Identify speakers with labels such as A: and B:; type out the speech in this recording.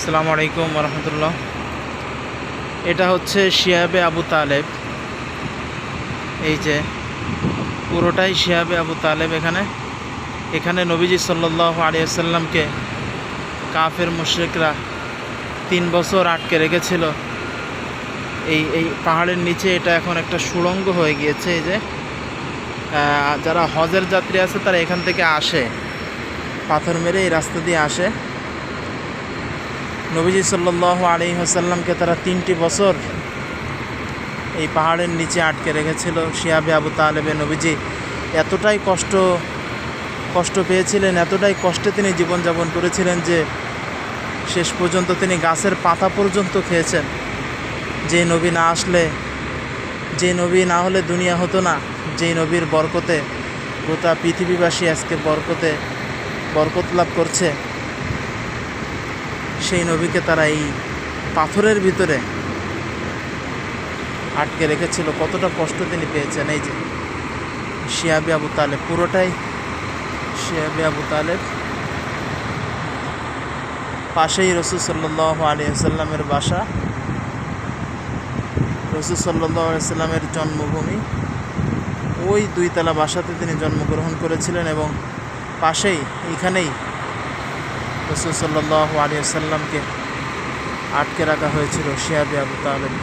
A: আসসালামু আলাইকুম রহমতুল্লাহ। এটা হচ্ছে শিহাবে আবু তালেব। এই যে পুরোটাই শিহাবে আবু তালেব। এখানে নবীজি সাল্লাল্লাহু আলাইহি ওয়াসাল্লামকে কাফের মুশরিকরা 3 বছর আটকে রেখেছিল। এই পাহাড়ের নিচে এটা এখন একটা সুড়ঙ্গ হয়ে গিয়েছে। এই যে যারা হজের যাত্রী আছে তারা এখান থেকে আসে, পাথর মেরে এই রাস্তা দিয়ে আসে। নবীজি সাল্লাল্লাহু আলাইহি ওয়াসাল্লামকে তারা 3টি বছর এই পাহাড়ের নিচে আটকে রেখেছিল। শিহাবে আবু তালেবে নবীজি এতটাই কষ্ট পেয়েছিলেন, এতটাই কষ্টে তিনি জীবনযাপন করেছিলেন যে শেষ পর্যন্ত তিনি গাছের পাতা পর্যন্ত খেয়েছেন। যে নবী না হলে দুনিয়া হতো না, যেই নবীর বরকতে গোটা পৃথিবীবাসী আজকে বরকত লাভ করছে, সেই নবীকে তারা এই পাথরের ভিতরে আটকে রেখেছিল। কতটা কষ্ট তিনি পেয়েছেন। এই যে শিহাবে আবু তালেব, পুরোটাই শিহাবে আবু তালেব। পাশেই রাসূল সাল্লাল্লাহু আলাইহি ওয়াসাল্লামের বাসা, রাসূল সাল্লাল্লাহু আলাইহি ওয়াসাল্লামের জন্মভূমি। ওই 2 তলা বাসাতে তিনি জন্মগ্রহণ করেছিলেন এবং পাশেই এইখানেই রাসূল সাল্লাল্লাহু আলাইহি ওয়াসাল্লামকে আটকে রাখা হয়েছিল শিহাবে আবু তালেব।